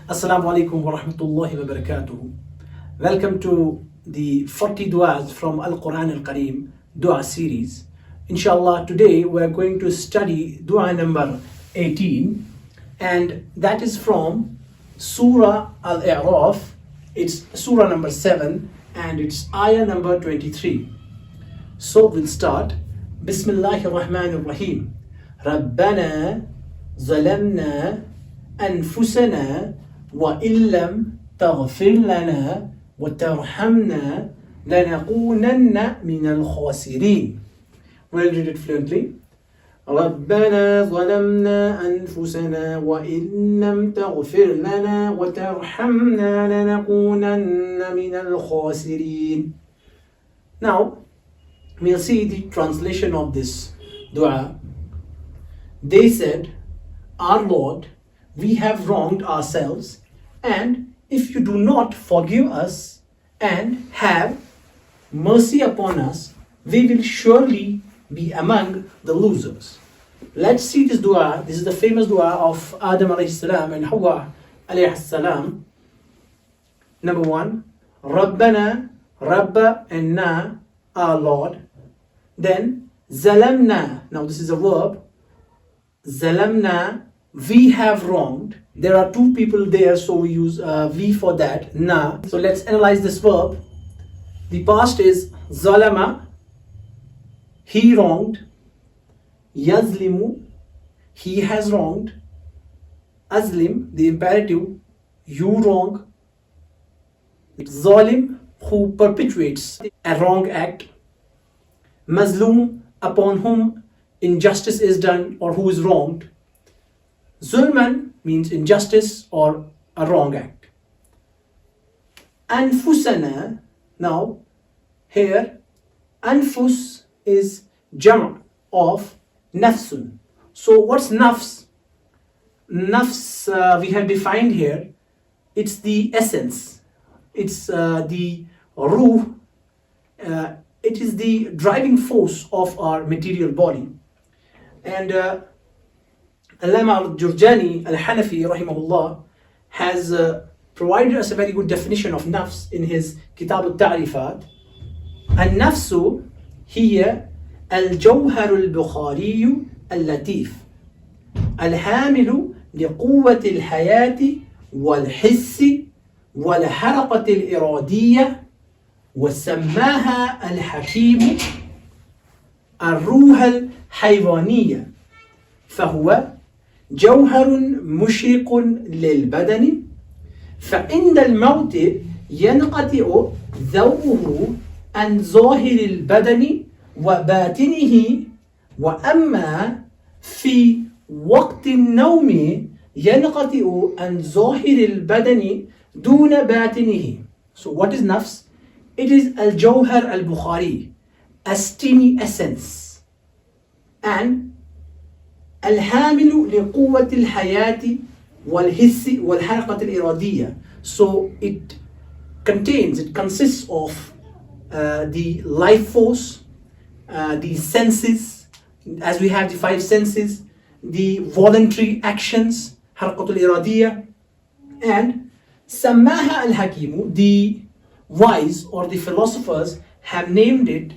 Assalamu alaikum wa rahmatullahi wa barakatuhu. Welcome to the 40 du'as from Al-Quran Al-Kareem dua series. Inshallah, today we are going to study dua number 18, and that is from Surah Al-A'raf. It's Surah number 7 and it's ayah number 23. So we'll start. Bismillahir Rahmanir Rahim. Rabbana zalamna anfusana wa illam taghfir lana wa tarhamna lanakunanna minal khasirin. We'll read it fluently. ربنا ظلمنا أنفسنا وإن لم تغفر لنا وترحمنا لنكونن من الخاسرين. Now, we'll see the translation of this dua. They said, Our Lord, we have wronged ourselves, and if you do not forgive us and have mercy upon us, we will surely be among the losers. Let's see this dua. This is the famous dua of Adam alayhi salam and Hawa alayhi salam. Number 1, Rabbana, Rabba and Na, our Lord. Then Zalamna. Now this is a verb. Zalamna, we have wronged. There are two people there, so we use we for that. Na. So let's analyze this verb. The past is Zalama, he wronged. Yazlimu, he has wronged. Azlim, the imperative, you wrong. Zalim, who perpetuates a wrong act. Mazlum, upon whom injustice is done or who is wronged. Zulman means injustice or a wrong act. Anfusana, now here anfus is jam' of nafsun. So what's nafs? Nafs we have defined here. It's the essence. It's the ruh. It is the driving force of our material body. And Allama al-Jurjani al-Hanafi rahimahullah has provided us a very good definition of nafs in his Kitab al-Ta'rifat. النفس هي الجوهر البخاري اللطيف الحامل لقوة الحياة والحس والحركة الإرادية وسماها الحكيم الروح الحيوانية فهو جوهر مشرق للبدن فعند الموت ينقطع ضوءه عن ظاهر البدن وباطنه وأما في وقت النوم ينقطع عن ظاهر البدن دون باطنه. So what is nafs? It is al-jawhar al-bukhari, a steamy essence, and al-hamilu liquwwat al-hayati wal-hissi wal-harqat al-iradiyya. So it consists of the life force, the senses, as we have the 5 senses, the voluntary actions, harqat al-iradiyya, and Sammaha al-Hakimu, the wise or the philosophers have named it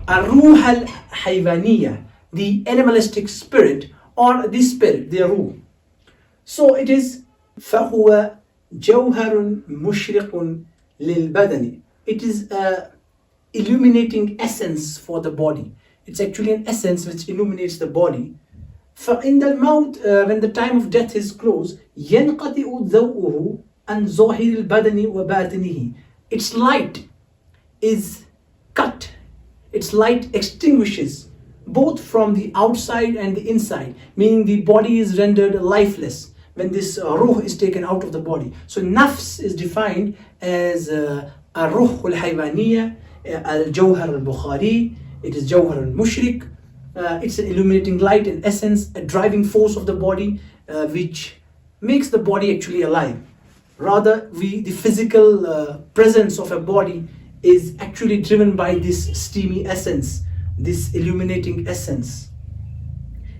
Ar-Ruh al-Haywaniyya, the animalistic spirit or the spirit, the ruh. So it is فَهُوَ جَوْهَرٌ مُشْرِقٌ لِلْبَدَنِ. It is a illuminating essence for the body. It's actually an essence which illuminates the body. فَإِنَّ الْمَوْتِ, when the time of death is close, يَنْقَطِعُ ضَوْءُهُ عَنْ ظَاهِرِ الْبَدَنِ وَبَاطِنِهِ. Its light is cut. Its light extinguishes both from the outside and the inside, meaning the body is rendered lifeless when this ruh is taken out of the body. So nafs is defined as a ruh al-haywaniyya, al-jawhar al-bukhari. It is jawhar al-mushrik. It's an illuminating light in essence, a driving force of the body which makes the body actually alive. Rather, the physical presence of a body is actually driven by this steamy essence, this illuminating essence.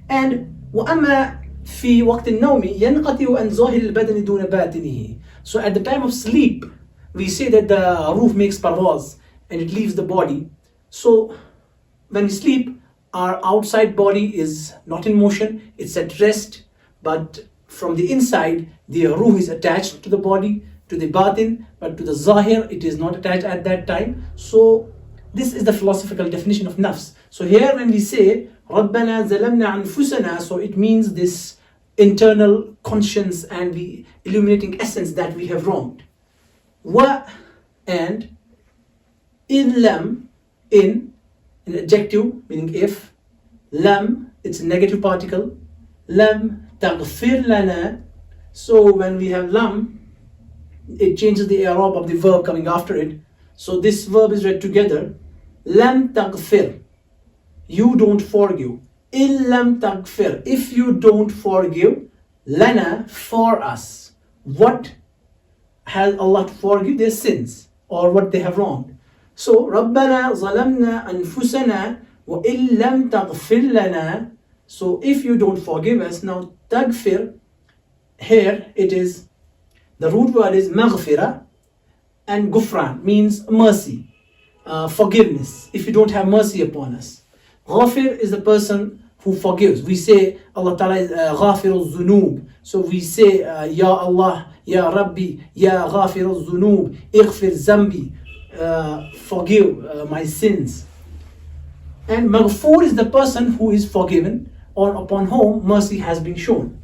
And وَأَمَّا في وقت النوم ينقطع عن ظاهر البدن دون باطنه. So at the time of sleep, we say that the ruh makes parvaz and it leaves the body. So when we sleep, our outside body is not in motion, it's at rest, but from the inside, the ruh is attached to the body, to the batin, but to the zahir, it is not attached at that time. So this is the philosophical definition of nafs. So here when we say رَبَّنَا زَلَمْنَا أَنفُسَنَا, so it means this internal conscience and the illuminating essence that we have wronged. Wa and lam, in an adjective meaning if, lam, it's a negative particle, lam taghfir lana. So when we have lam, it changes the i'rab of the verb coming after it. So this verb is read together. Lam taghfir, you don't forgive. Illam taghfir, if you don't forgive, lana, for us. What has Allah to forgive? Their sins or what they have wronged. So رَبَّنَا ظَلَمْنَا أَنفُسَنَا وَإِلَّمْ تَغْفِرْ لَنَا. So if you don't forgive us, now taghfir, here it is, the root word is maghfira, and gufran means mercy, forgiveness, if you don't have mercy upon us. Ghafir is the person who forgives. We say Allah Ta'ala is Ghafirul Zunub. So we say Ya Allah, Ya Rabbi, Ya Ghafirul Zunub, Ighfir Zambi, forgive my sins. And Maghfur is the person who is forgiven or upon whom mercy has been shown.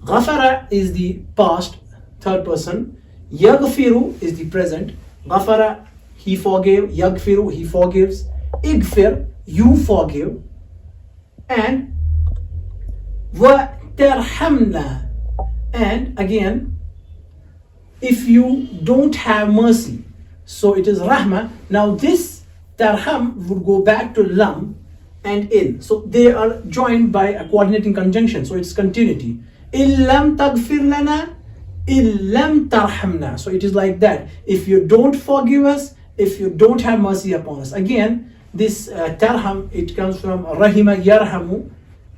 Ghafara is the past, third person. Yaghfiru is the present. Ghafara, he forgave. Yaghfiru, he forgives. Ighfir, you forgive. And wa tarhamna, and again, if you don't have mercy, so it is rahma. Now this tarham would go back to lam and in, so they are joined by a coordinating conjunction, so it's continuity. Illam taghfir lana, illam tarhamna. So it is like that. If you don't forgive us, if you don't have mercy upon us. Again, this tarham, it comes from rahima yarhamu,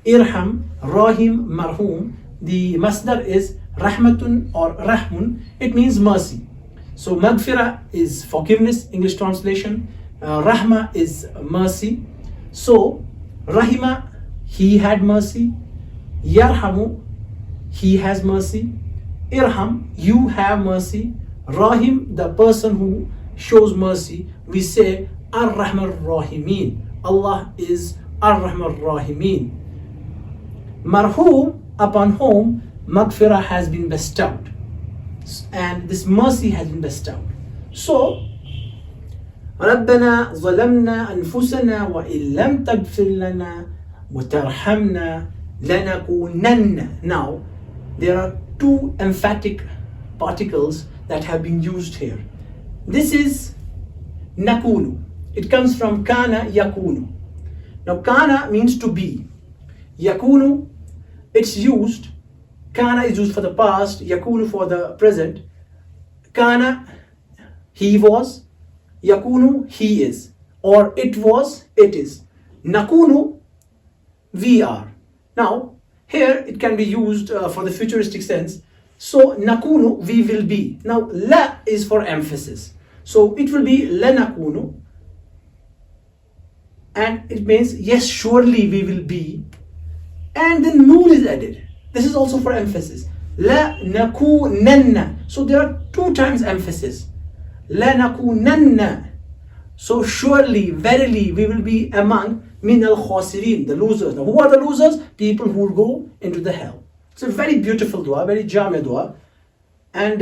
irham, rahim, marhum. The masdar is rahmatun or rahmun. It means mercy. So maghfirah is forgiveness, English translation. Rahma is mercy. So rahima, he had mercy. Yarhamu, he has mercy. Irham, you have mercy. Rahim, the person who shows mercy. We say Ar-Rahman Rahimin. Allah is Ar-Rahman Rahimin. Marhum, upon whom maghfirah has been bestowed, and this mercy has been bestowed. So رَبَّنَا ظَلَمْنَا أَنفُسَنَا وَإِن لَمْ تَغْفِرْ لَنَا وَتَرْحَمْنَا لَنَكُونَنَّ. Now there are two emphatic particles that have been used here. This is nakunu. It comes from kana yakunu. Now kana means to be. Yakunu, it's used. Kana is used for the past, yakunu for the present. Kana, he was. Yakunu, he is. Or it was, it is. Nakunu, we are. Now here it can be used for the futuristic sense. So nakunu, we will be. Now la is for emphasis. So it will be la nakunu. And it means yes, surely we will be. And then noon is added. This is also for emphasis. La nakunanna. So there are two times emphasis. La nakunanna. So surely, verily, we will be among min al khasirin, the losers. Now who are the losers? People who will go into the hell. It's a very beautiful dua, very jami dua. And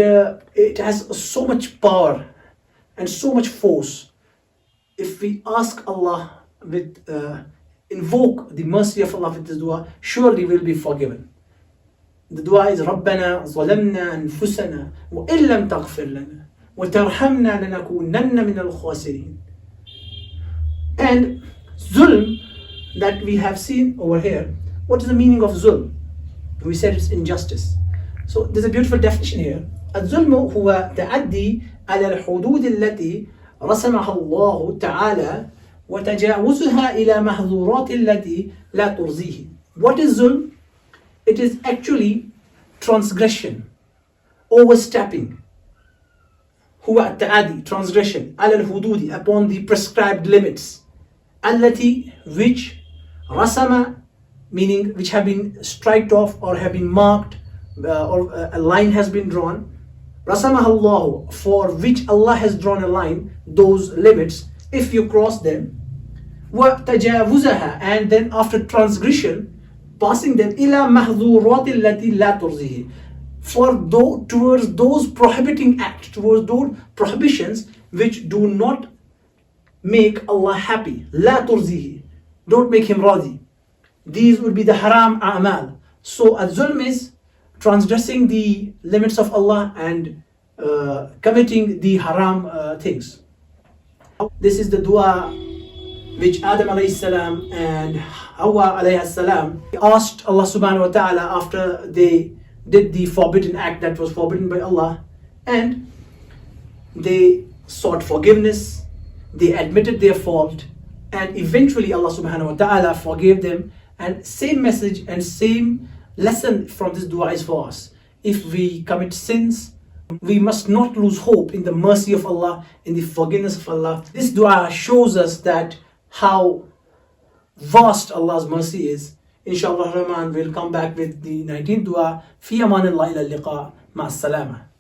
it has so much power and so much force. If we ask Allah with invoke the mercy of Allah with this dua, surely we'll be forgiven. The dua is رَبَّنَا ظَلَمْنَا أَنفُسَنَا وَإِن لَمْ تَغْفِرْ لَنَا وَتَرْحَمْنَا لَنَكُونَنَّ مِنَ الْخَاسِرِينَ. And zulm that we have seen over here, what is the meaning of zulm? We said it's injustice. So there's a beautiful definition here. الظلم هو تعدي على الحدود التي رسمها الله تعالى وتجاوزها إلى محظورات التي لا ترضيه. What is zulm? it is actually transgression, overstepping. هو التعدي, transgression, على الحدود, upon the prescribed limits. التي, which, رسم, meaning which have been striked off or have been marked, or a line has been drawn. رسمها الله, for which Allah has drawn a line, those limits, if you cross them. وتجاوزها, and then after transgression, passing them, إلى محظورات التي لا ترضيه, towards those prohibiting acts, towards those prohibitions which do not make Allah happy. لا ترضيه, don't make him radi. These would be the haram a'mal. So al-zulm is transgressing the limits of Allah and committing the haram things. This is the dua which Adam alayhi salam and Hawa alayhi salam asked Allah subhanahu wa ta'ala after they did the forbidden act that was forbidden by Allah, and they sought forgiveness, they admitted their fault, and eventually Allah subhanahu wa ta'ala forgave them. And same message and same lesson from this dua is for us. If we commit sins, we must not lose hope in the mercy of Allah, in the forgiveness of Allah. This dua shows us that how vast Allah's mercy is. Inshallah Rahman, we'll come back with the 19th dua. Fi amanillah ila liqa, ma'as salama.